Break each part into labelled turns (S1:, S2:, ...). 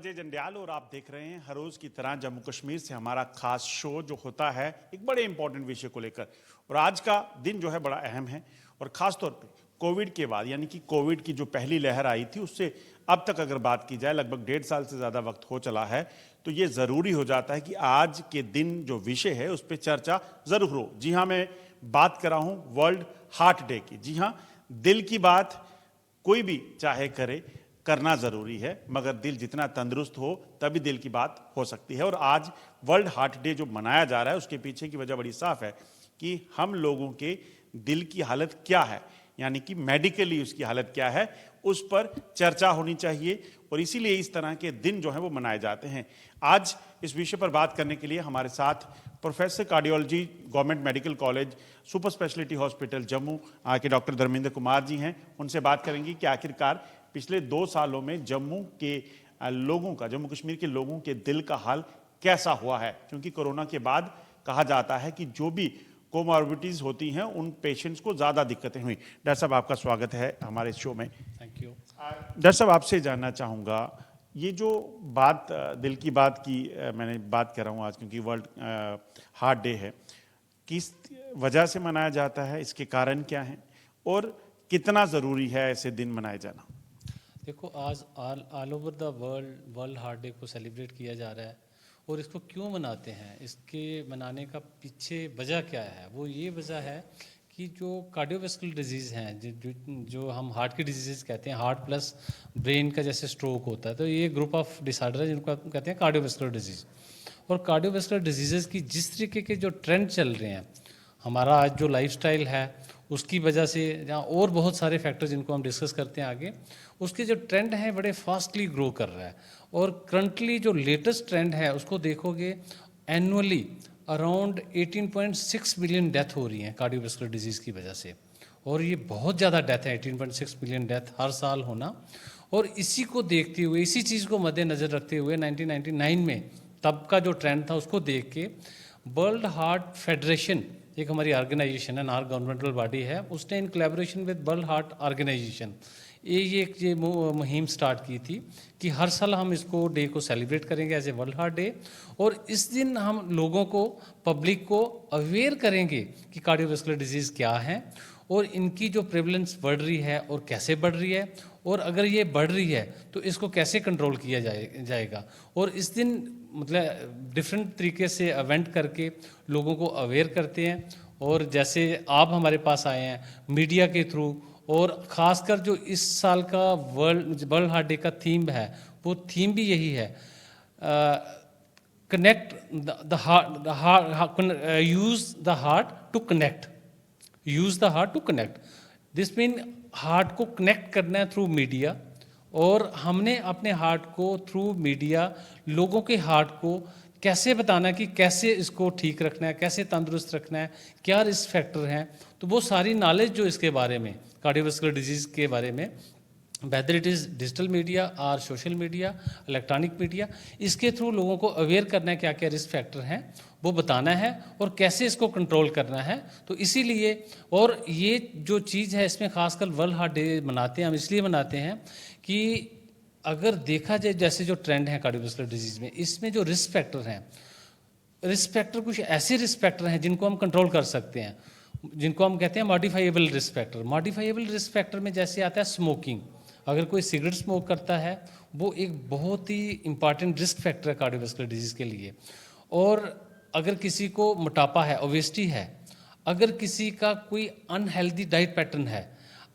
S1: अजय जंडियाल और आप देख रहे हैं हर रोज की तरह जम्मू कश्मीर से हमारा खास शो जो होता है एक बड़े इंपॉर्टेंट विषय को लेकर। और आज का दिन जो है बड़ा अहम है और खास तौर पे कोविड के बाद यानी कि कोविड की जो पहली लहर आई थी उससे अब तक अगर बात की जाए लगभग 1.5 साल से ज़्यादा वक्त हो चला है, तो ये ज़रूरी हो जाता है कि आज के दिन जो विषय है उस पर चर्चा ज़रूर हो। जी हाँ, मैं बात कर रहा हूँ वर्ल्ड हार्ट डे की। जी हाँ, दिल की बात कोई भी चाहे करे, करना ज़रूरी है, मगर दिल जितना तंदुरुस्त हो तभी दिल की बात हो सकती है। और आज वर्ल्ड हार्ट डे जो मनाया जा रहा है उसके पीछे की वजह बड़ी साफ है कि हम लोगों के दिल की हालत क्या है, यानी कि मेडिकली उसकी हालत क्या है, उस पर चर्चा होनी चाहिए और इसीलिए इस तरह के दिन जो हैं वो मनाए जाते हैं। आज इस विषय पर बात करने के लिए हमारे साथ professor cardiology government medical college super speciality hospital Jammu के डॉक्टर धर्मेंद्र कुमार जी हैं। उनसे बात करेंगे कि आखिरकार पिछले 2 सालों में जम्मू के लोगों का, जम्मू कश्मीर के लोगों के दिल का हाल कैसा हुआ है, क्योंकि कोरोना के बाद कहा जाता है कि जो भी कोमॉर्बिडिटीज होती हैं उन पेशेंट्स को ज़्यादा दिक्कतें हुई। डॉक्टर साहब, आपका स्वागत है हमारे शो में।
S2: Thank you.
S1: डॉक्टर साहब, आपसे जानना चाहूँगा, ये जो बात दिल की बात की मैंने बात कर रहा हूँ आज क्योंकि वर्ल्ड हार्ट डे है, किस वजह से मनाया जाता है, इसके कारण क्या हैं और कितना ज़रूरी है ऐसे दिन मनाए जाना?
S2: देखो, आज all over the world heart day को सेलिब्रेट किया जा रहा है और इसको क्यों मनाते हैं, इसके मनाने का पीछे वजह क्या है? वो ये वजह है कि जो कार्डियोवैस्कुलर डिजीज़ हैं, जो हम हार्ट की डिजीज़ कहते हैं, हार्ट प्लस ब्रेन का जैसे स्ट्रोक होता है, तो ये ग्रुप ऑफ डिसऑर्डर है जिनको हम कहते हैं कार्डियोवैस्कुलर डिजीज़। और कार्डियोवैस्कुलर डिजीज़ की जिस तरीके के जो ट्रेंड चल रहे हैं, हमारा आज जो लाइफस्टाइल है उसकी वजह से, जहाँ और बहुत सारे फैक्टर जिनको हम डिस्कस करते हैं आगे, उसके जो ट्रेंड है बड़े फास्टली ग्रो कर रहा है। और करंटली जो लेटेस्ट ट्रेंड है उसको देखोगे, एनुअली अराउंड 18.6 मिलियन डेथ हो रही हैं कार्डियोवैस्कुलर डिजीज़ की वजह से। और ये बहुत ज़्यादा डेथ है, 18.6 मिलियन डेथ हर साल होना। और इसी को देखते हुए, इसी चीज़ को मद्देनज़र रखते हुए 1999 में तब का जो ट्रेंड था उसको देख के वर्ल्ड हार्ट फेडरेशन, एक हमारी ऑर्गेनाइजेशन है, नॉन गवर्नमेंटल बॉडी है, उसने in collaboration with world heart organisation ये मुहिम स्टार्ट की थी कि हर साल हम इसको डे को सेलिब्रेट करेंगे as a world heart day. और इस दिन हम लोगों को, पब्लिक को अवेयर करेंगे कि कार्डियोवैस्कुलर डिजीज़ क्या है और इनकी जो प्रेवलेंस बढ़ रही है और कैसे बढ़ रही है, और अगर ये बढ़ रही है तो इसको कैसे कंट्रोल किया जाएगा। और इस दिन मतलब डिफरेंट तरीके से इवेंट करके लोगों को अवेयर करते हैं। और जैसे आप हमारे पास आए हैं मीडिया के थ्रू, और ख़ासकर जो इस साल का वर्ल्ड हार्ट डे का थीम है, वो थीम भी यही है, connect the heart, use the heart to connect, use the heart to connect. This mean heart को कनेक्ट करना है थ्रू मीडिया, और हमने अपने हार्ट को थ्रू मीडिया लोगों के हार्ट को कैसे बताना है कि कैसे इसको ठीक रखना है, कैसे तंदुरुस्त रखना है, क्या रिस्क फैक्टर हैं। तो वो सारी नॉलेज जो इसके बारे में, कार्डियोवैस्कुलर डिजीज़ के बारे में, whether it is digital media और सोशल मीडिया, इलेक्ट्रॉनिक मीडिया, इसके थ्रू लोगों को अवेयर करना है क्या क्या रिस्क फैक्टर हैं, वो बताना है और कैसे इसको कंट्रोल करना है। तो इसीलिए, और ये जो चीज़ है इसमें खासकर वर्ल्ड हार्ट डे मनाते हैं हम, इसलिए मनाते हैं कि अगर देखा जाए जैसे जो ट्रेंड है कार्डियोवैस्कुलर डिजीज़ में, इसमें जो रिस्क फैक्टर हैं, रिस्क फैक्टर कुछ ऐसे रिस्क फैक्टर हैं जिनको हम कंट्रोल कर सकते हैं, जिनको हम कहते हैं modifiable risk factor. Modifiable risk factor में जैसे आता है स्मोकिंग। अगर कोई सिगरेट स्मोक करता है, वो एक बहुत ही इंपॉर्टेंट रिस्क फैक्टर है कार्डियोवैस्कुलर डिजीज़ के लिए। और अगर किसी को मोटापा है, ओबेसिटी है, अगर किसी का कोई अनहेल्दी डाइट पैटर्न है,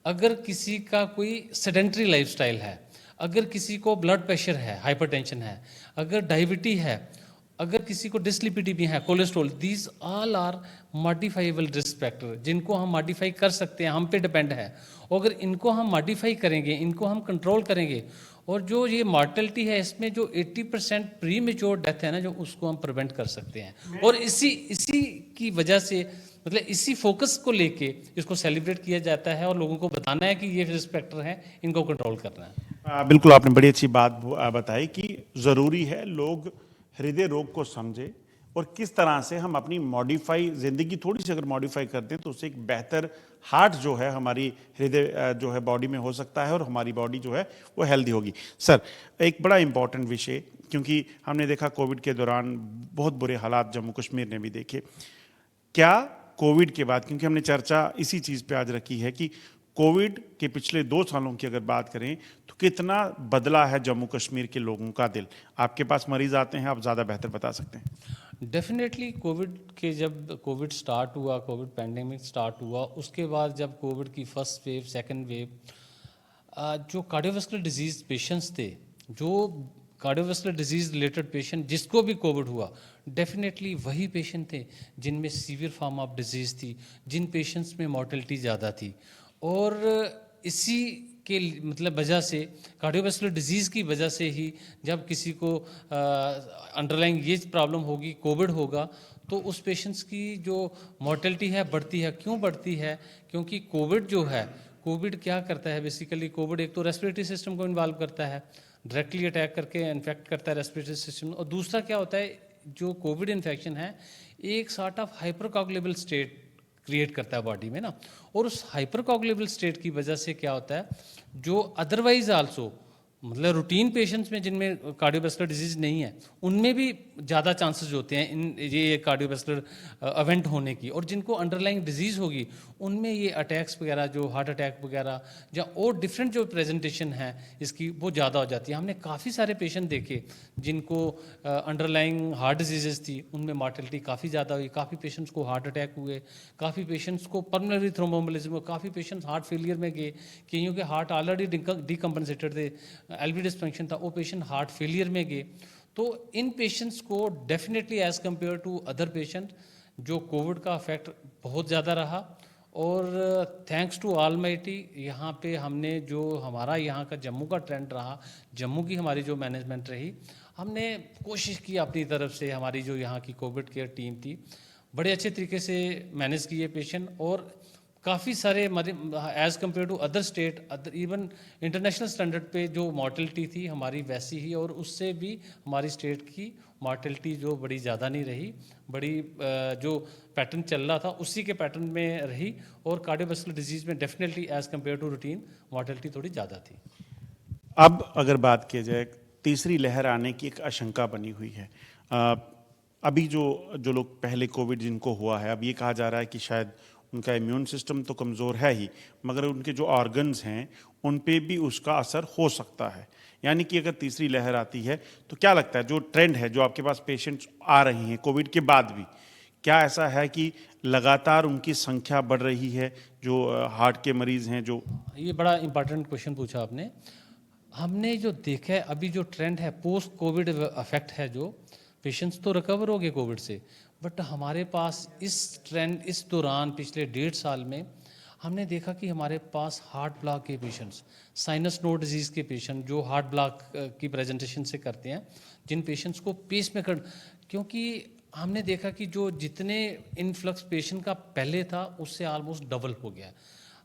S2: अगर किसी का कोई सेडेंट्री लाइफस्टाइल है, अगर किसी को ब्लड प्रेशर है, हाइपरटेंशन है, अगर डायबिटी है, अगर किसी को डिसलिपिडीमी है, cholesterol, these all are modifiable risk factor जिनको हम मॉडिफाई कर सकते हैं, हम पे डिपेंड है। और अगर इनको हम मॉडिफाई करेंगे, इनको हम कंट्रोल करेंगे, और जो ये मॉर्टेलिटी है इसमें जो 80% प्री मेच्योर डेथ है ना, जो उसको हम प्रिवेंट कर सकते हैं। और इसी की वजह से, मतलब इसी फोकस को लेके इसको सेलिब्रेट किया जाता है और लोगों को बताना है कि ये रिस्क फैक्टर हैं, इनको कंट्रोल करना है।
S1: बिल्कुल, आपने बड़ी अच्छी बात बताई कि ज़रूरी है लोग हृदय रोग को समझे और किस तरह से हम अपनी मॉडिफाई ज़िंदगी थोड़ी सी अगर मॉडिफाई करते हैं तो उससे एक बेहतर हार्ट जो है हमारी हृदय जो है बॉडी में हो सकता है और हमारी बॉडी जो है वो हेल्दी होगी। सर, एक बड़ा इंपॉर्टेंट विषय, क्योंकि हमने देखा कोविड के दौरान बहुत बुरे हालात जम्मू कश्मीर ने भी देखे। क्या कोविड के बाद, क्योंकि हमने चर्चा इसी चीज़ पे आज रखी है कि कोविड के पिछले 2 सालों की अगर बात करें तो कितना बदला है जम्मू कश्मीर के लोगों का दिल। आपके पास मरीज आते हैं, आप ज़्यादा बेहतर बता सकते हैं।
S2: डेफिनेटली कोविड के जब कोविड स्टार्ट हुआ, कोविड पैंडेमिक स्टार्ट हुआ, उसके बाद जब कोविड की फर्स्ट वेव, सेकंड वेव, जो कार्डियोवास्कुलर डिजीज पेशेंट्स थे, जो कार्डियोवास्कुलर डिजीज रिलेटेड पेशेंट जिसको भी कोविड हुआ, डेफिनेटली वही पेशेंट थे जिनमें सीवियर फॉर्म ऑफ डिजीज़ थी, जिन पेशेंट्स में मॉर्टेलिटी ज़्यादा थी। और इसी के मतलब वजह से, कार्डियोवास्कुलर डिजीज़ की वजह से ही जब किसी को अंडरलाइंग ये प्रॉब्लम होगी, कोविड होगा, तो उस पेशेंट्स की जो मॉर्टेलिटी है बढ़ती है। क्यों बढ़ती है? क्योंकि कोविड जो है, कोविड क्या करता है बेसिकली, कोविड एक तो रेस्पिरेटरी सिस्टम को इन्वॉल्व करता है, डायरेक्टली अटैक करके इन्फेक्ट करता है रेस्पिरेटरी सिस्टम। और दूसरा क्या होता है, जो कोविड इन्फेक्शन है एक सॉर्ट ऑफ हाइपरकॉगुलेबल स्टेट क्रिएट करता है बॉडी में ना, और उस हाइपरकॉगुलेबल स्टेट की वजह से क्या होता है, जो अदरवाइज आल्सो मतलब रूटीन पेशेंट्स में जिनमें कार्डियोवास्कुलर डिजीज नहीं है, उनमें भी ज़्यादा चांसेस होते हैं इन ये कार्डियोवास्कुलर इवेंट होने की। और जिनको अंडरलाइंग डिजीज़ होगी उनमें ये अटैक्स वगैरह, जो हार्ट अटैक वगैरह या और डिफरेंट जो प्रेजेंटेशन है इसकी, वो ज़्यादा हो जाती है। हमने काफ़ी सारे पेशेंट देखे जिनको अंडरलाइंग हार्ट डिजीज़ थी, उनमें मॉर्टेलिटी काफ़ी ज़्यादा हुई, काफ़ी पेशेंट्स को हार्ट अटैक हुए, काफ़ी पेशेंट्स को पल्मोनरी थ्रोम्बोएम्बोलिज्म हुआ, काफ़ी पेशेंट्स हार्ट फेलियर में गए, क्योंकि हार्ट ऑलरेडी डिकम्पनसेटेड थे, एलवी डिस्फंक्शन था, वो पेशेंट हार्ट फेलियर में गए। तो इन पेशेंट्स को definitely as compare to other patient जो कोविड का इफेक्ट बहुत ज़्यादा रहा। और थैंक्स टू ऑलमाइटी यहाँ पे हमने जो हमारा यहाँ का जम्मू का ट्रेंड रहा, जम्मू की हमारी जो मैनेजमेंट रही, हमने कोशिश की अपनी तरफ से, हमारी जो यहाँ की कोविड केयर टीम थी बड़े अच्छे तरीके से मैनेज किए पेशेंट। और काफ़ी सारे as compare to other state, other even international standard पे जो मॉर्टेलिटी थी हमारी वैसी ही, और उससे भी हमारी स्टेट की मॉर्टेलिटी जो बड़ी ज़्यादा नहीं रही, बड़ी जो पैटर्न चल रहा था उसी के पैटर्न में रही। और कार्डियोवास्कुलर डिजीज़ में definitely as compare to routine mortality थोड़ी ज़्यादा थी।
S1: अब अगर बात की जाए, तीसरी लहर आने की एक आशंका बनी हुई है। अभी जो जो लोग पहले कोविड जिनको हुआ है, अब ये कहा जा रहा है कि शायद उनका इम्यून सिस्टम तो कमज़ोर है ही, मगर उनके जो ऑर्गन्स हैं उन पे भी उसका असर हो सकता है। यानी कि अगर तीसरी लहर आती है तो क्या लगता है, जो ट्रेंड है, जो आपके पास पेशेंट्स आ रही हैं कोविड के बाद भी, क्या ऐसा है कि लगातार उनकी संख्या बढ़ रही है, जो हार्ट के मरीज़ हैं? जो
S2: ये बड़ा इंपॉर्टेंट क्वेश्चन पूछा आपने। हमने जो देखा है अभी जो ट्रेंड है, पोस्ट कोविड इफेक्ट है, जो पेशेंट्स तो रिकवर हो गए कोविड से, बट हमारे पास इस ट्रेंड, इस दौरान पिछले 1.5 साल में हमने देखा कि हमारे पास हार्ट ब्लॉक के पेशेंट्स, साइनस नोड डिजीज़ के पेशेंट जो हार्ट ब्लॉक की प्रेजेंटेशन से करते हैं, जिन पेशेंट्स को पेसमेकर, क्योंकि हमने देखा कि जो जितने इनफ्लक्स पेशेंट का पहले था उससे ऑलमोस्ट डबल हो गया है।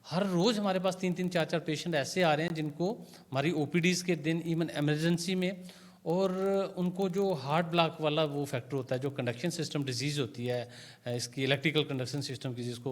S2: हर रोज़ हमारे पास 3-3, 4-4 पेशेंट ऐसे आ रहे हैं जिनको हमारी ओपीडीज़ के दिन, इवन इमरजेंसी में, और उनको जो हार्ट ब्लॉक वाला वो फैक्टर होता है, जो कंडक्शन सिस्टम डिजीज़ होती है, इसकी इलेक्ट्रिकल कंडक्शन सिस्टम की, जिसको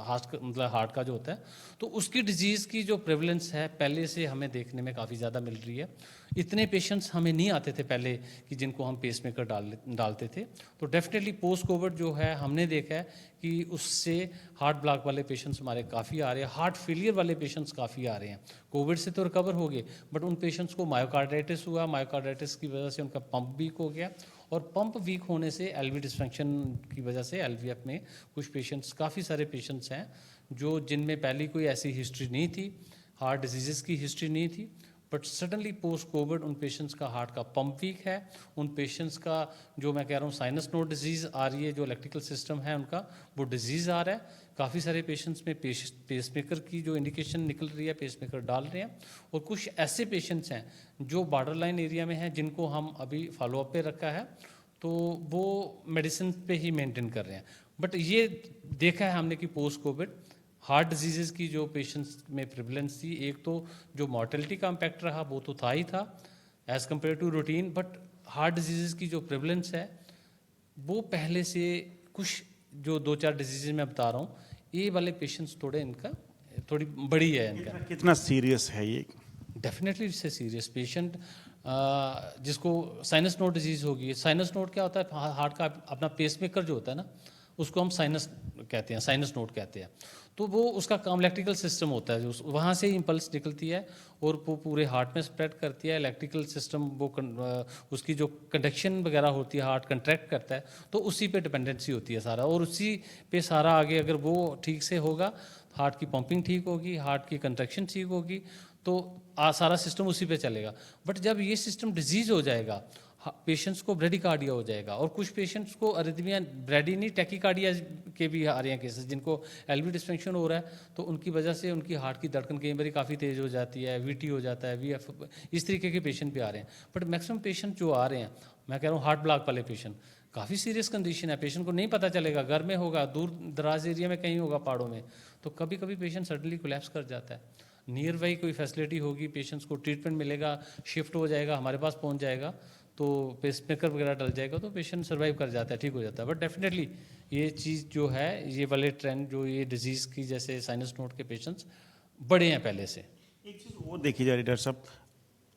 S2: हार्ट मतलब हार्ट का जो होता है, तो उसकी डिजीज़ की जो प्रेवलेंस है पहले से हमें देखने में काफ़ी ज़्यादा मिल रही है। इतने पेशेंट्स हमें नहीं आते थे पहले कि जिनको हम पेसमेकर डालते थे। तो डेफिनेटली पोस्ट कोविड जो है हमने देखा है कि उससे हार्ट ब्लॉक वाले पेशेंट्स हमारे काफ़ी आ रहे हैं, हार्ट फेलियर वाले पेशेंट्स काफ़ी आ रहे हैं। कोविड से तो रिकवर हो गए, बट उन पेशेंट्स को मायोकार्डाइटिस हुआ, मायोकार्डाइटिस की वजह से उनका पंप वीक हो गया, और पंप वीक होने से एलवी डिस्फंक्शन की वजह से एलवीएफ में कुछ पेशेंट्स, काफ़ी सारे पेशेंट्स हैं जो जिनमें पहले कोई ऐसी हिस्ट्री नहीं थी, हार्ट डिजीज़ की हिस्ट्री नहीं थी, बट सडनली पोस्ट कोविड उन पेशेंट्स का हार्ट का पंप वीक है, उन पेशेंट्स का जो मैं कह रहा हूँ साइनस नोड डिजीज़ आ रही है, जो इलेक्ट्रिकल सिस्टम है उनका वो डिजीज़ आ रहा है। काफ़ी सारे पेशेंट्स में पेसमेकर की जो इंडिकेशन निकल रही है, पेसमेकर डाल रहे हैं। और कुछ ऐसे पेशेंट्स हैं जो बॉर्डर लाइन एरिया में हैं, जिनको हम अभी फॉलोअप पे रखा है, तो वो मेडिसिन पे ही मेंटेन कर रहे हैं। बट ये देखा है हमने कि पोस्ट कोविड हार्ट डिजीज़ की जो पेशेंट्स में प्रिवलेंस थी, एक तो जो मॉर्टेलिटी का इम्पैक्ट रहा वो तो था ही था as compare to routine, but heart disease की जो प्रिवलेंस है वो पहले से कुछ जो 2-4 डिजीज मैं बता रहा हूँ, ये वाले पेशेंट्स थोड़े इनका थोड़ी बड़ी है इनका।
S1: कितना सीरियस है ये?
S2: डेफिनेटली इससे सीरियस पेशेंट जिसको साइनस नोड डिजीज होगी। साइनस नोड क्या होता है? हार्ट का अपना पेसमेकर जो होता है ना, उसको हम साइनस कहते हैं, साइनस नोड कहते हैं। तो वो उसका काम इलेक्ट्रिकल सिस्टम होता है, जो वहाँ से इम्पल्स निकलती है और वो पूरे हार्ट में स्प्रेड करती है। इलेक्ट्रिकल सिस्टम वो उसकी जो कंडक्शन वगैरह होती है, हार्ट कंट्रैक्ट करता है, तो उसी पे डिपेंडेंसी होती है सारा, और उसी पे सारा आगे अगर वो ठीक से होगा, हार्ट की पंपिंग ठीक होगी, हार्ट की कंट्रैक्शन ठीक होगी, तो सारा सिस्टम उसी पे चलेगा। बट जब ये सिस्टम डिजीज हो जाएगा, पेशेंट्स को ब्रेडिकार्डिया हो जाएगा, और कुछ पेशेंट्स को अरिथमिया, ब्रेडी नहीं, टैकीकार्डिया के भी आ रहे हैं केसेस, जिनको एलवी डिस्फंक्शन हो रहा है, तो उनकी वजह से उनकी हार्ट की धड़कन कई बार काफ़ी तेज़ हो जाती है, वीटी हो जाता है, वीएफ, इस तरीके के पेशेंट भी आ रहे हैं। बट मैक्सिमम पेशेंट जो आ रहे हैं, मैं कह रहा हूँ हार्ट ब्लॉक वाले पेशेंट, काफ़ी सीरियस कंडीशन है, पेशेंट को नहीं पता चलेगा, घर में होगा, दूर दराज एरिया में कहीं होगा, पहाड़ों में, तो कभी कभी पेशेंट सडनली कोलैप्स कर जाता है। नियर बाई कोई फैसिलिटी होगी, पेशेंट्स को ट्रीटमेंट मिलेगा, शिफ्ट हो जाएगा, हमारे पास पहुंच जाएगा, तो पेसमेकर वगैरह डल जाएगा, तो पेशेंट सर्वाइव कर जाता है, ठीक हो जाता है। बट डेफिनेटली ये चीज़ जो है, ये वाले ट्रेंड जो ये डिजीज़ की, जैसे साइनस नोड के पेशेंट्स बड़े हैं पहले से।
S1: एक चीज़ वो देखी जा रही है डॉक्टर साहब,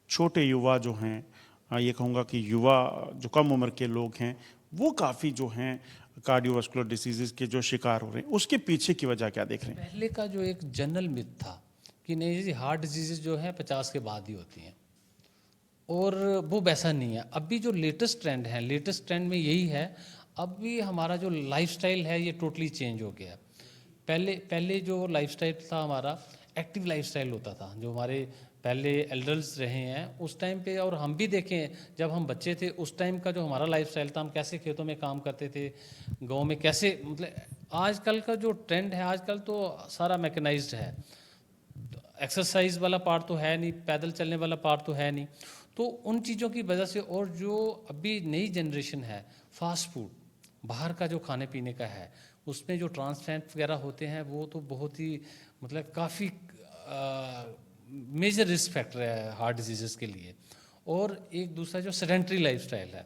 S1: छोटे युवा जो हैं, ये कहूँगा कि युवा जो कम उम्र के लोग हैं, वो काफ़ी जो हैं कार्डियोवास्कुलर डिसीजेज के जो शिकार हो रहे हैं, उसके पीछे की वजह क्या देख रहे हैं?
S2: पहले का जो एक जनरल मिथ था कि नहीं जी, हार्ट डिजीज़ जो है 50 के बाद ही होती हैं, और वो वैसा नहीं है। अभी जो लेटेस्ट ट्रेंड है, लेटेस्ट ट्रेंड में यही है, अभी हमारा जो लाइफस्टाइल है ये टोटली चेंज हो गया है। पहले पहले जो लाइफस्टाइल था हमारा, एक्टिव लाइफस्टाइल होता था, जो हमारे पहले एल्डर्स रहे हैं उस टाइम पे, और हम भी देखें जब हम बच्चे थे उस टाइम का जो हमारा लाइफस्टाइल था, हम कैसे खेतों में काम करते थे, गांव में कैसे, मतलब आजकल का जो ट्रेंड है, आजकल तो सारा मैकेनाइज्ड है, एक्सरसाइज वाला पार्ट तो है नहीं, पैदल चलने वाला पार्ट तो है नहीं, तो उन चीज़ों की वजह से, और जो अभी नई जनरेशन है, फास्ट फूड, बाहर का जो खाने पीने का है, उसमें जो ट्रांस फैट वगैरह होते हैं, वो तो बहुत ही मतलब काफ़ी मेजर रिस्क फैक्टर है हार्ट डिजीज़ के लिए। और एक दूसरा जो सेडेंट्री लाइफस्टाइल है,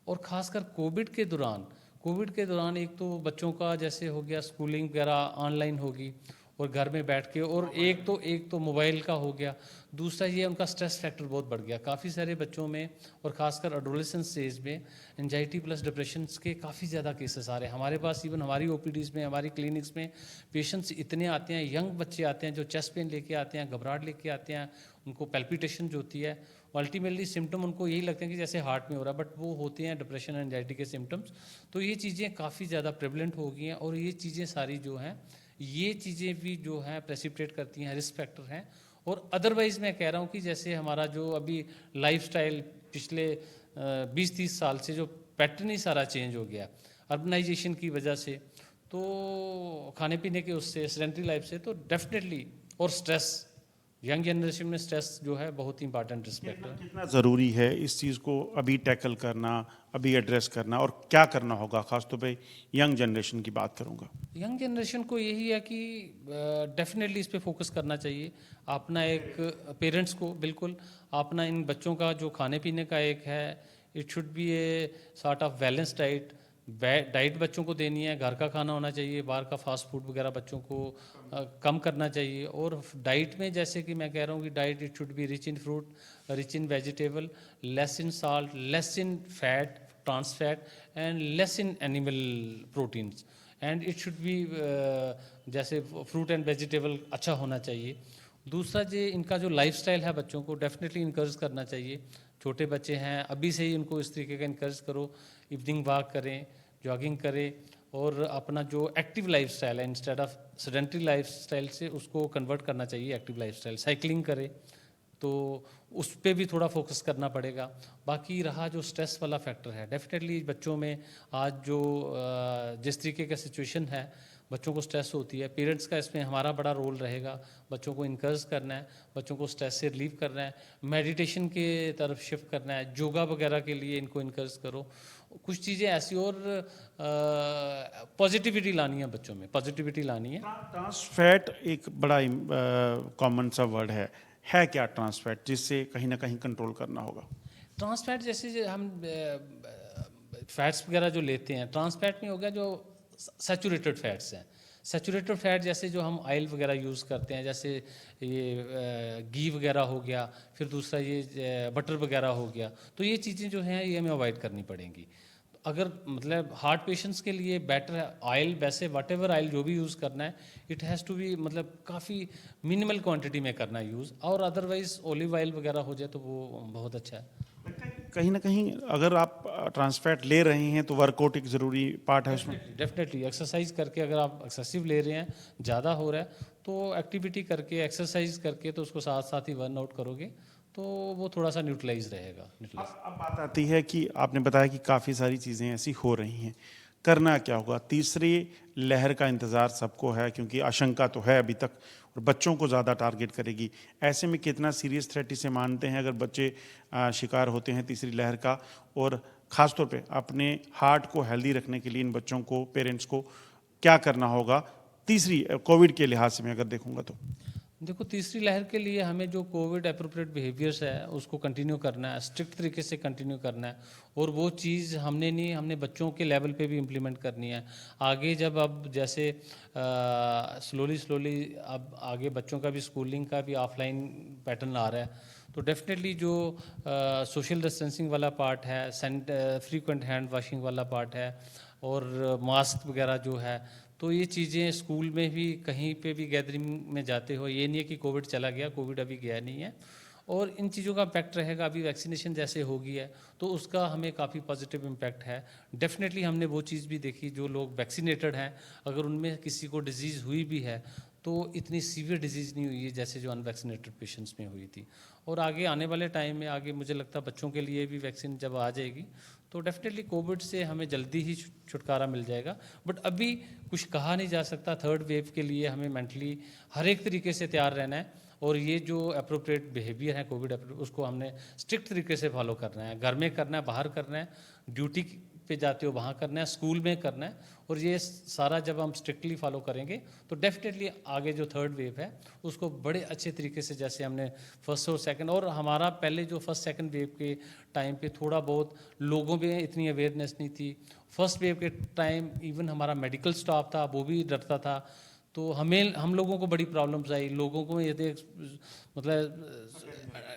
S2: और ख़ासकर कोविड के दौरान एक तो बच्चों का जैसे हो गया, स्कूलिंग वगैरह ऑनलाइन होगी और घर में बैठ के, और एक तो मोबाइल का हो गया, दूसरा ये उनका स्ट्रेस फैक्टर बहुत बढ़ गया काफ़ी सारे बच्चों में, और ख़ासकर एडोलेसेंस स्टेज में एंजाइटी प्लस डिप्रेशन के काफ़ी ज़्यादा केसेस आ रहे हैं हमारे पास। इवन हमारी ओपीडीज़ में, हमारी क्लिनिक्स में पेशेंट्स इतने आते हैं, यंग बच्चे आते हैं जो चेस्ट पेन लेके आते हैं, घबराहट लेके आते हैं, उनको पैल्पिटेशन जो होती है, अल्टीमेटली सिम्टम उनको यही लगते हैं कि जैसे हार्ट में हो रहा है, बट वो होते हैं डिप्रेशन और एंजाइटी के सिम्टम्स। तो ये चीज़ें काफ़ी ज़्यादा प्रेवलेंट हो गई हैं, और ये चीज़ें सारी जो हैं, ये चीज़ें भी जो हैं प्रेसिपिटेट करती हैं, रिस्क फैक्टर हैं। और अदरवाइज़ मैं कह रहा हूँ कि जैसे हमारा जो अभी लाइफस्टाइल पिछले 20-30 साल से जो पैटर्न ही सारा चेंज हो गया अर्बनाइजेशन की वजह से, तो खाने पीने के उससे, सेडेंटरी लाइफ से, तो डेफिनेटली, और स्ट्रेस, यंग जनरेशन में स्ट्रेस जो है बहुत ही इंपॉर्टेंट रिस्क फैक्टर है।
S1: कितना ज़रूरी है इस चीज़ को अभी टैकल करना, अभी एड्रेस करना, और क्या करना होगा? खासतौर पे यंग जनरेशन की बात करूँगा।
S2: यंग जनरेशन को यही है कि डेफिनेटली इस पे फोकस करना चाहिए। अपना एक पेरेंट्स को बिल्कुल अपना इन बच्चों का जो खाने पीने का एक है, it should B a sort of balance diet बच्चों को देनी है, घर का खाना होना चाहिए, बाहर का फास्ट फूड वगैरह बच्चों को कम करना चाहिए। और डाइट में जैसे कि मैं कह रहा हूँ कि diet it should be rich in fruit, rich in vegetable, less in salt, less in fat, trans fat, and less in animal proteins, and it should be जैसे फ्रूट एंड वेजिटेबल अच्छा होना चाहिए। दूसरा जो इनका जो लाइफस्टाइल है, बच्चों को डेफिनेटली इनकरेज करना चाहिए। छोटे बच्चे हैं, अभी से ही उनको इस तरीके का इनकरेज करो, इवनिंग वॉक करें, जॉगिंग करें, और अपना जो एक्टिव लाइफस्टाइल है, इंस्टेड ऑफ सेडेंटरी लाइफस्टाइल से उसको कन्वर्ट करना चाहिए एक्टिव लाइफस्टाइल, साइकिलिंग करें, तो उस पर भी थोड़ा फोकस करना पड़ेगा। बाकी रहा जो स्ट्रेस वाला फैक्टर है, डेफिनेटली बच्चों में आज जो जिस तरीके का सिचुएशन है, बच्चों को स्ट्रेस होती है, पेरेंट्स का इसमें हमारा बड़ा रोल रहेगा। बच्चों को इनकरेज करना है, बच्चों को स्ट्रेस से रिलीव करना है, मेडिटेशन के तरफ शिफ्ट करना है, योगा वगैरह के लिए इनको इनकरेज करो। कुछ चीज़ें ऐसी और पॉजिटिविटी लानी है बच्चों में, पॉजिटिविटी लानी है।
S1: ट्रांस फैट एक बड़ा कॉमन सा वर्ड है क्या ट्रांस फैट, जिससे कहीं ना कहीं कंट्रोल करना होगा?
S2: ट्रांस फैट जैसे हम फैट्स वगैरह जो लेते हैं, ट्रांस फैट में हो गया जो सैचुरेटेड फैट्स हैं। सैचुरेटेड फैट जैसे जो हम ऑयल वगैरह यूज़ करते हैं, जैसे ये घी वगैरह हो गया, फिर दूसरा ये बटर वगैरह हो गया, तो ये चीज़ें जो हैं ये हमें अवॉइड करनी पड़ेंगी। अगर मतलब हार्ट पेशेंट्स के लिए बेटर है ऑयल, वैसे वट एवर ऑयल जो भी यूज़ करना है इट हैज़ टू बी मतलब काफ़ी मिनिमल क्वांटिटी में करना है यूज़, और अदरवाइज ऑलिव ऑयल वगैरह हो जाए तो वो बहुत अच्छा है।
S1: कहीं ना कहीं अगर आप ट्रांसफैट ले रहे हैं तो वर्कआउट एक ज़रूरी पार्ट है उसमें।
S2: डेफिनेटली एक्सरसाइज करके, अगर आप एक्सेसिव ले रहे हैं, ज़्यादा हो रहा है, तो एक्टिविटी करके एक्सरसाइज करके तो उसको साथ साथ ही बर्न आउट करोगे तो वो थोड़ा सा न्यूट्रलाइज रहेगा।
S1: अब बात आती है कि आपने बताया कि काफ़ी सारी चीज़ें ऐसी हो रही हैं, करना क्या होगा? तीसरी लहर का इंतज़ार सबको है क्योंकि आशंका तो है अभी तक, और बच्चों को ज़्यादा टारगेट करेगी। ऐसे में कितना सीरियस थ्रेट इसे मानते हैं अगर बच्चे शिकार होते हैं तीसरी लहर का? और ख़ास तौर पे अपने हार्ट को हेल्दी रखने के लिए इन बच्चों को, पेरेंट्स को क्या करना होगा तीसरी कोविड के लिहाज से मैं अगर देखूंगा तो?
S2: देखो, तीसरी लहर के लिए हमें जो कोविड अप्रोप्रिएट बिहेवियर्स है उसको कंटिन्यू करना है, स्ट्रिक्ट तरीके से कंटिन्यू करना है, और वो चीज़ हमने बच्चों के लेवल पे भी इम्प्लीमेंट करनी है। आगे जब अब जैसे स्लोली अब आगे बच्चों का भी स्कूलिंग का भी ऑफलाइन पैटर्न आ रहा है, तो डेफिनेटली जो सोशल डिस्टेंसिंग वाला पार्ट है, फ्रीक्वेंट हैंड वॉशिंग वाला पार्ट है, और मास्क वगैरह जो है, तो ये चीज़ें स्कूल में भी कहीं पे भी गैदरिंग में जाते हो, ये नहीं है कि कोविड चला गया, कोविड अभी गया नहीं है, और इन चीज़ों का इम्पैक्ट रहेगा। अभी वैक्सीनेशन जैसे होगी है तो उसका हमें काफ़ी पॉजिटिव इम्पैक्ट है। डेफिनेटली हमने वो चीज़ भी देखी, जो लोग वैक्सीनेटेड हैं अगर उनमें किसी को डिजीज़ हुई भी है तो इतनी सीवियर डिजीज़ नहीं हुई है जैसे जो अनवैक्सीनेटेड पेशेंट्स में हुई थी। और आगे आने वाले टाइम में आगे मुझे लगता है बच्चों के लिए भी वैक्सीन जब आ जाएगी तो डेफिनेटली कोविड से हमें जल्दी ही छुटकारा मिल जाएगा। बट अभी कुछ कहा नहीं जा सकता। थर्ड वेव के लिए हमें मेंटली हर एक तरीके से तैयार रहना है, और ये जो अप्रोप्रिएट बिहेवियर है कोविड उसको हमने स्ट्रिक्ट तरीके से फॉलो करना है। घर में करना है, बाहर करना है, ड्यूटी पे जाते हो वहाँ करना है, स्कूल में करना है, और ये सारा जब हम स्ट्रिक्टली फॉलो करेंगे तो डेफिनेटली आगे जो थर्ड वेव है उसको बड़े अच्छे तरीके से, जैसे हमने फर्स्ट और सेकंड, और हमारा पहले जो फर्स्ट सेकंड वेव के टाइम पे थोड़ा बहुत लोगों में इतनी अवेयरनेस नहीं थी। फर्स्ट वेव के टाइम इवन हमारा मेडिकल स्टाफ था वो भी डरता था, तो हम लोगों को बड़ी प्रॉब्लम्स आई। लोगों को ये मतलब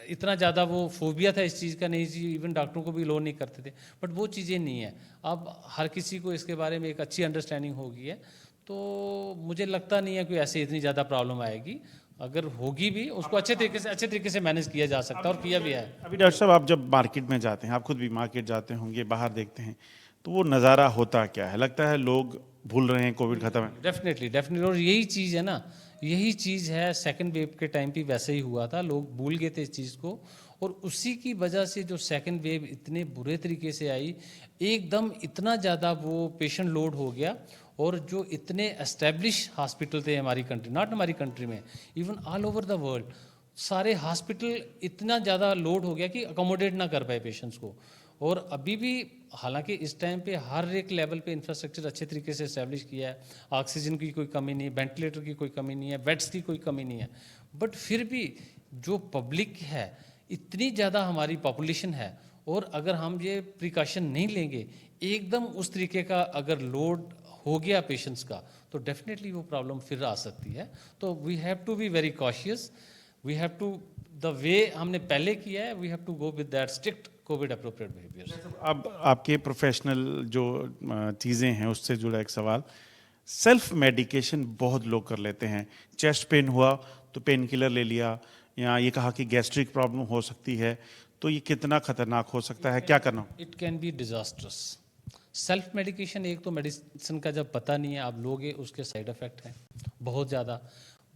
S2: इतना ज़्यादा वो फोबिया था इस चीज़ का, नहीं जी, इवन डॉक्टरों को भी लो नहीं करते थे। बट वो चीज़ें नहीं है, अब हर किसी को इसके बारे में एक अच्छी अंडरस्टैंडिंग हो गई है, तो मुझे लगता नहीं है कि ऐसे इतनी ज़्यादा प्रॉब्लम आएगी। अगर होगी भी उसको अच्छे तरीके से मैनेज किया जा सकता है, और किया भी है।
S1: अभी डॉक्टर साहब, आप जब मार्केट में जाते हैं, आप खुद भी मार्केट जाते होंगे, बाहर देखते हैं, तो वो नज़ारा होता क्या है? लगता है लोग भूल रहे हैं कोविड खत्म है।
S2: डेफिनेटली, और यही चीज़ है ना, यही चीज़ है। सेकंड वेव के टाइम पे वैसे ही हुआ था, लोग भूल गए थे इस चीज़ को, और उसी की वजह से जो सेकंड वेव इतने बुरे तरीके से आई, एकदम इतना ज़्यादा वो पेशेंट लोड हो गया, और जो इतने एस्टेब्लिश हॉस्पिटल थे हमारी कंट्री, नॉट हमारी कंट्री में, even all over the world, सारे हॉस्पिटल इतना ज़्यादा लोड हो गया कि अकोमोडेट ना कर पाए पेशेंट्स को। और अभी भी हालांकि इस टाइम पे हर एक लेवल पे इंफ्रास्ट्रक्चर अच्छे तरीके से इस्टेब्लिश किया है, ऑक्सीजन की कोई कमी नहीं, वेंटिलेटर की कोई कमी नहीं है, बेड्स की कोई कमी नहीं है, बट फिर भी जो पब्लिक है, इतनी ज़्यादा हमारी पॉपुलेशन है, और अगर हम ये प्रिकॉशन नहीं लेंगे, एकदम उस तरीके का अगर लोड हो गया पेशेंट्स का, तो डेफिनेटली वो प्रॉब्लम फिर आ सकती है। तो we have to be very cautious, we have to, the way हमने पहले किया है, we have to go with that strict COVID appropriate behaviour.
S1: अब आपके प्रोफेशनल जो चीज़ें हैं उससे जुड़ा एक सवाल, सेल्फ मेडिकेशन बहुत लोग कर लेते हैं। चेस्ट पेन हुआ तो पेन किलर ले लिया, या ये कहा कि गैस्ट्रिक प्रॉब्लम हो सकती है, तो ये कितना खतरनाक हो सकता है, क्या करना?
S2: It can be disastrous. Self medication, एक तो मेडिसिन का जब पता नहीं है आप लोगे, उसके साइड इफेक्ट हैं बहुत ज़्यादा।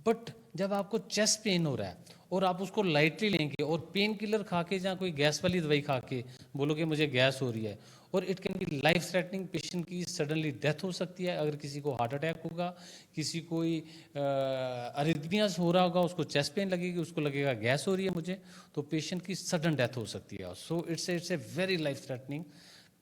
S2: बट जब आपको चेस्ट पेन हो रहा है और आप उसको लाइटली लेंगे, और पेन किलर खा के या कोई गैस वाली दवाई खा के बोलोगे मुझे गैस हो रही है, और it can be life threatening, patient की सडनली डेथ हो सकती है। अगर किसी को हार्ट अटैक होगा, किसी कोई अरिथमियास हो रहा होगा, उसको चेस्ट पेन लगेगी, उसको लगेगा गैस हो रही है मुझे, तो पेशेंट की सडन डेथ हो सकती है। So it's a very life threatening.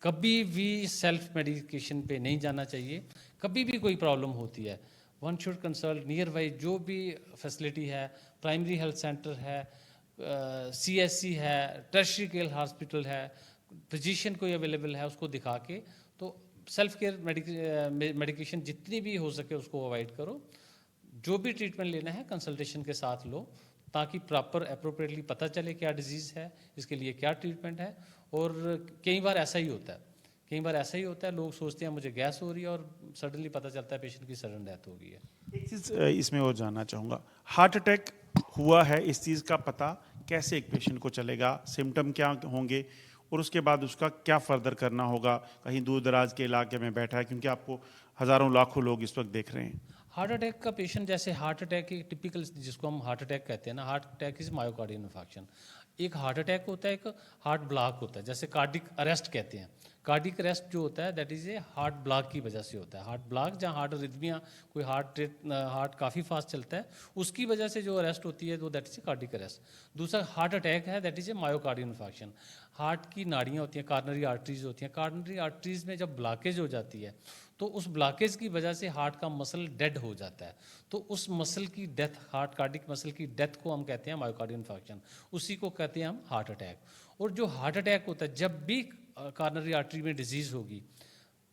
S2: कभी भी सेल्फ मेडिकेशन पे नहीं जाना चाहिए। कभी भी कोई प्रॉब्लम होती है, one should consult near by जो भी फैसिलिटी है, प्राइमरी हेल्थ सेंटर है, CSC है, टर्शरी केयर हॉस्पिटल है, फिजिशियन कोई अवेलेबल है उसको दिखा के, तो सेल्फ केयर मेडिकेशन जितनी भी हो सके उसको अवॉइड करो। जो भी ट्रीटमेंट लेना है कंसल्टेशन के साथ लो, ताकि प्रॉपर अप्रोप्रिएटली पता चले क्या डिजीज़ है, इसके लिए क्या ट्रीटमेंट है। और कई बार ऐसा ही होता है, कई बार ऐसा ही होता है, लोग सोचते हैं मुझे गैस हो रही है और सडनली पता चलता है पेशेंट की सडन डेथ हो गई है।
S1: एक चीज़ इसमें और जानना चाहूँगा, हार्ट अटैक हुआ है, इस चीज़ का पता कैसे एक पेशेंट को चलेगा, सिम्टम क्या होंगे और उसके बाद उसका क्या फर्दर करना होगा? कहीं दूर दराज के इलाके में बैठा है, क्योंकि आपको हज़ारों लाखों लोग इस वक्त देख रहे हैं।
S2: हार्ट अटैक का पेशेंट, जैसे हार्ट अटैक की टिपिकल जिसको हम हार्ट अटैक कहते हैं ना, heart attack is myocardial infarction. एक हार्ट अटैक होता है, एक हार्ट ब्लॉक होता है, जैसे कार्डिक अरेस्ट कहते हैं। कार्डिक अरेस्ट जो होता है that is a heart block की वजह से होता है। हार्ट ब्लॉक जहाँ हार्ट रिदमिया, कोई हार्ट काफ़ी फास्ट चलता है, उसकी वजह से जो अरेस्ट होती है वो that is a cardiac arrest. दूसरा हार्ट अटैक है that is a myocardial infarction. Heart की नाड़ियाँ होती हैं, कार्नरी आर्टरीज होती हैं, कार्नरी आर्टरीज में जब ब्लॉकेज हो जाती है तो उस ब्लॉकेज की वजह से हार्ट का मसल डेड हो जाता है। तो उस मसल की डेथ, हार्ट कार्डिक मसल की डेथ को हम कहते हैं मायोकार्डियल इन्फार्क्शन, उसी को कहते हैं हम हार्ट अटैक। और जो हार्ट अटैक होता है, जब भी कार्नरी आर्टरी में डिजीज़ होगी,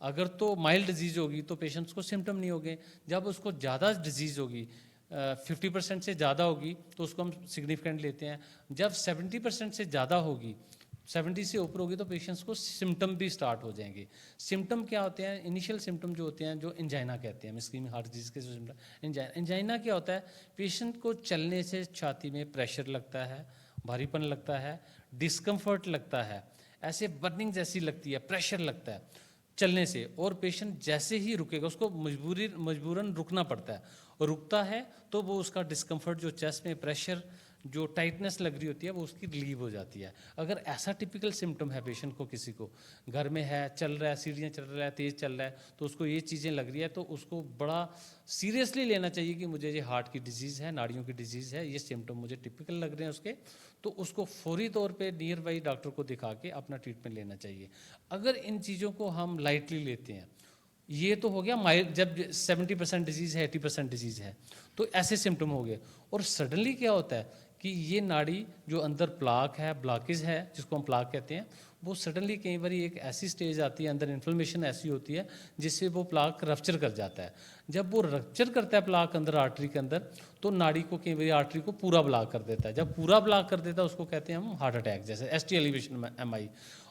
S2: अगर तो माइल्ड डिजीज़ होगी तो पेशेंट्स को सिम्टम नहीं होंगे। जब उसको ज़्यादा डिजीज़ होगी, 50% से ज़्यादा होगी तो उसको हम सिग्निफिकेंट लेते हैं। जब 70% से ज़्यादा होगी, 70 से ऊपर होगी, तो पेशेंट्स को सिम्टम भी स्टार्ट हो जाएंगे। सिम्टम क्या होते हैं? इनिशियल सिम्टम जो होते हैं, जो एंजाइना कहते हैं, इस्केमिक हार्ट डिजीज के जो सिम्टम, एंजाइना क्या होता है? पेशेंट को चलने से छाती में प्रेशर लगता है, भारीपन लगता है, डिस्कम्फर्ट लगता है, ऐसे बर्निंग जैसी लगती है, प्रेशर लगता है चलने से। और पेशेंट जैसे ही रुकेगा, उसको मजबूरन रुकना पड़ता है, और रुकता है तो वो उसका डिस्कम्फर्ट, जो चेस्ट में प्रेशर, जो टाइटनेस लग रही होती है, वो उसकी रिलीव हो जाती है। अगर ऐसा टिपिकल सिम्टम है पेशेंट को, किसी को घर में है, चल रहा है, सीढ़ियाँ चल रहा है, तेज़ चल रहा है, तो उसको ये चीज़ें लग रही है, तो उसको बड़ा सीरियसली लेना चाहिए कि मुझे ये हार्ट की डिजीज़ है, नाड़ियों की डिजीज़ है, ये सिम्टम मुझे टिपिकल लग रहे हैं उसके। तो उसको फौरी तौर पे नियर बाई डॉक्टर को दिखा के अपना ट्रीटमेंट लेना चाहिए। अगर इन चीज़ों को हम लाइटली लेते हैं, ये तो हो गया माइल्ड, जब 70% डिजीज़ है, 80% डिजीज़ है, तो ऐसे सिम्टम हो गए। और सडनली क्या होता है कि ये नाड़ी जो अंदर प्लाक है, ब्लॉकेज है, जिसको हम प्लाक कहते हैं, वो सडनली कई बार एक ऐसी स्टेज आती है, अंदर इन्फ्लेमेशन ऐसी होती है जिससे वो प्लाक रप्चर कर जाता है। जब वो रप्चर करता है प्लाक अंदर आर्टरी के अंदर, तो नाड़ी को, कई बार आर्टरी को पूरा ब्लॉक कर देता है। जब पूरा ब्लॉक कर देता है उसको कहते हैं हम हार्ट अटैक, जैसे एसटी एलिवेशन MI।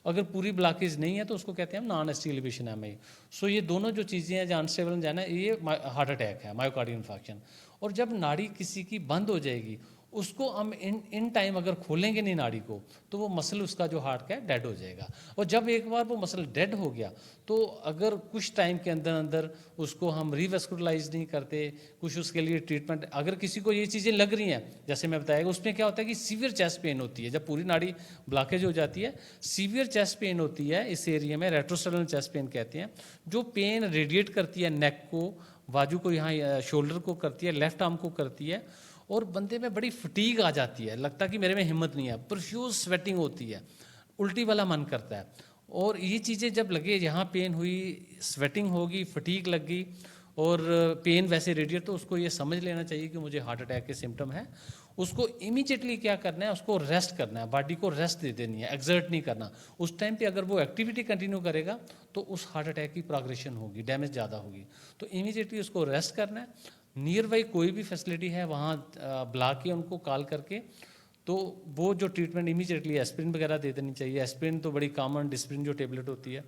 S2: अगर पूरी ब्लॉकेज नहीं है तो उसको कहते हैं हम नॉन एसटी एलिवेशन MI। सो ये दोनों जो चीज़ें हैं, अनस्टेबल एंजाइना, ये हार्ट अटैक है, मायोकार्डियल इन्फार्क्शन। और जब नाड़ी किसी की बंद हो जाएगी, उसको हम इन टाइम अगर खोलेंगे नहीं नाड़ी को, तो वो मसल उसका जो हार्ट का है डेड हो जाएगा। और जब एक बार वो मसल डेड हो गया, तो अगर कुछ टाइम के अंदर अंदर उसको हम रिवेस्कुलराइज नहीं करते, कुछ उसके लिए ट्रीटमेंट, अगर किसी को ये चीज़ें लग रही हैं, जैसे मैं बताएगा, उसमें क्या होता है कि सीवियर चेस्ट पेन होती है। जब पूरी नाड़ी ब्लॉकेज हो जाती है, सीवियर चेस्ट पेन होती है, इस एरिया में रेट्रोस्टेनल चेस्ट पेन कहते हैं, जो पेन रेडिएट करती है नेक को, बाजू को, यहाँ शोल्डर को करती है, लेफ्ट आर्म को करती है, और बंदे में बड़ी फटीग आ जाती है, लगता है कि मेरे में हिम्मत नहीं है, प्रोफ्यूज स्वेटिंग होती है, उल्टी वाला मन करता है। और ये चीज़ें जब लगे, यहाँ पेन हुई, स्वेटिंग होगी, फटीग लग गई और पेन वैसे रेडिएट, तो उसको ये समझ लेना चाहिए कि मुझे हार्ट अटैक के सिम्टम है। उसको इमीडिएटली क्या करना है, उसको रेस्ट करना है, बॉडी को रेस्ट दे देनी है, एक्सर्ट नहीं करना। उस टाइम पे अगर वो एक्टिविटी कंटिन्यू करेगा तो उस हार्ट अटैक की प्रोग्रेशन होगी, डैमेज ज़्यादा होगी। तो इमीडिएटली उसको रेस्ट करना है। नियर बाई कोई भी फैसिलिटी है वहाँ बुला के उनको कॉल करके, तो वो जो ट्रीटमेंट इमीडिएटली एस्पिरिन वगैरह दे देनी चाहिए। एस्पिरिन तो बड़ी कॉमन, डिस्प्रिन जो टेबलेट होती है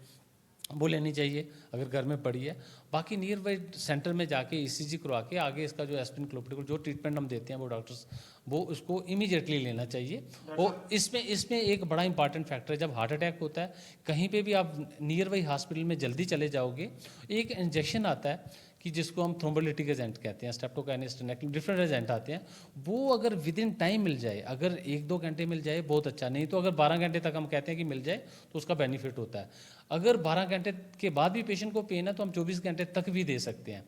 S2: वो लेनी चाहिए अगर घर में पड़ी है। बाकी नियर बाई सेंटर में जाके ECG करवा के आगे इसका जो एस्पिरिन क्लोप्रिडोल जो ट्रीटमेंट हम देते हैं, वो डॉक्टर्स वो उसको इमीडिएटली लेना चाहिए। और इसमें एक बड़ा इंपॉर्टेंट फैक्टर है, जब हार्ट अटैक होता है, कहीं पे भी आप नियर बाई हॉस्पिटल में जल्दी चले जाओगे, एक इंजेक्शन आता है कि जिसको हम थ्रोम्बोलिटिक एजेंट कहते हैं, स्ट्रेप्टोकाइनेस, डिफरेंट एजेंट आते हैं, वो अगर विद इन टाइम मिल जाए, अगर 1-2 घंटे मिल जाए बहुत अच्छा, नहीं तो अगर 12 घंटे तक हम कहते हैं कि मिल जाए तो उसका बेनिफिट होता है। अगर 12 घंटे के बाद भी पेशेंट को पेन है तो हम 24 घंटे तक भी दे सकते हैं।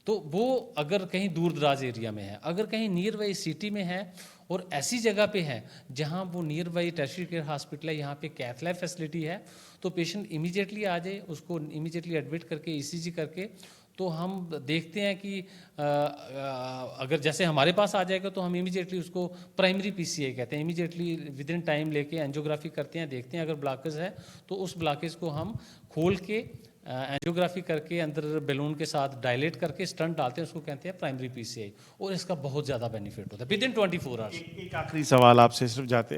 S2: तो वो अगर कहीं दूर दराज एरिया में है, अगर कहीं नियर बाई सिटी में है और ऐसी जगह पे है जहाँ वो near by tertiary care hospital है, यहाँ पे कैथ लैब फैसिलिटी है, तो पेशेंट इमीडिएटली आ जाए, उसको इमीडिएटली एडमिट करके ECG करके तो हम देखते हैं कि अगर जैसे हमारे पास आ जाएगा तो हम इमीडिएटली उसको प्राइमरी पीसीआई कहते हैं, इमीडिएटली विद इन टाइम लेके एंजियोग्राफी करते हैं, देखते हैं अगर ब्लॉकेज है तो उस ब्लॉकेज को हम खोल के एंजियोग्राफी करके अंदर बैलून के साथ डायलेट करके स्टंट डालते हैं, उसको कहते हैं प्राइमरी पीसीआई, और इसका बहुत ज़्यादा बेनिफिट होता है विद इन 24 आवर्स।
S1: एक आखिरी सवाल आपसे सिर्फ जाते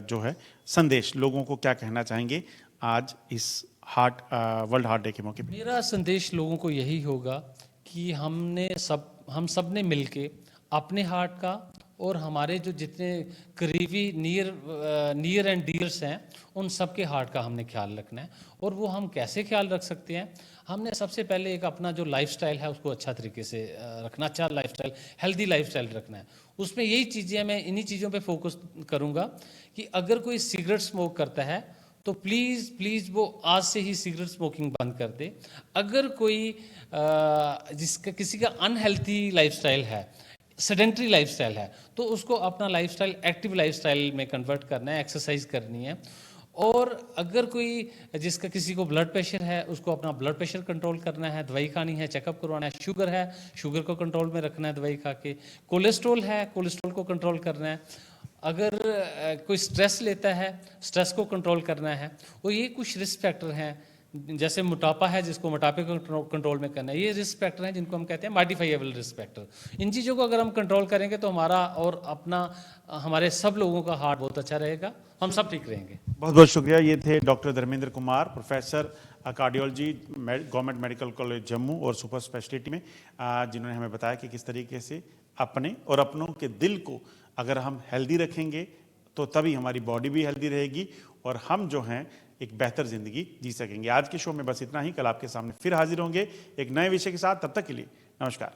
S1: जो है संदेश लोगों को क्या कहना चाहेंगे आज इस वर्ल्ड हार्ट डे के मौके पे?
S2: मेरा संदेश लोगों को यही होगा कि हम सब ने मिलके अपने हार्ट का और हमारे जो जितने करीबी नियर एंड डियर्स हैं उन सब के हार्ट का हमने ख्याल रखना है। और वो हम कैसे ख्याल रख सकते हैं? हमने सबसे पहले एक अपना जो लाइफस्टाइल है उसको अच्छा तरीके से रखना, अच्छा लाइफस्टाइल, हेल्दी लाइफस्टाइल रखना है। उसमें यही चीज़ें, मैं इन्हीं चीज़ों पे फोकस करूँगा कि अगर कोई सिगरेट स्मोक करता है तो प्लीज़ वो आज से ही सिगरेट स्मोकिंग बंद कर दे। अगर कोई किसी का अनहेल्थी लाइफस्टाइल है, सेडेंटरी लाइफस्टाइल है, तो उसको अपना लाइफस्टाइल एक्टिव लाइफस्टाइल में कन्वर्ट करना है, एक्सरसाइज करनी है। और अगर कोई किसी को ब्लड प्रेशर है, उसको अपना ब्लड प्रेशर कंट्रोल करना है, दवाई खानी है, चेकअप करवाना है। शुगर है, शुगर को कंट्रोल में रखना है दवाई खा के। कोलेस्ट्रॉल है, कोलेस्ट्रॉल को कंट्रोल करना है। अगर कोई स्ट्रेस लेता है, स्ट्रेस को कंट्रोल करना है। और ये कुछ रिस्क फैक्टर हैं, जैसे मोटापा है जिसको मोटापे को कंट्रोल में करना है। ये रिस्क फैक्टर हैं जिनको हम कहते हैं मॉडिफाइएबल रिस्क फैक्टर। इन चीज़ों को अगर हम कंट्रोल करेंगे तो हमारा और हमारे सब लोगों का हार्ट बहुत अच्छा रहेगा, हम सब ठीक रहेंगे।
S1: बहुत बहुत शुक्रिया। ये थे doctor Dharmendra Kumar, professor cardiology, government medical college Jammu और सुपर स्पेशलिटी में, जिन्होंने हमें बताया कि किस तरीके से अपने और अपनों के दिल को अगर हम हेल्दी रखेंगे तो तभी हमारी बॉडी भी हेल्दी रहेगी और हम जो हैं एक बेहतर जिंदगी जी सकेंगे। आज के शो में बस इतना ही। कल आपके सामने फिर हाजिर होंगे एक नए विषय के साथ। तब तक के लिए नमस्कार।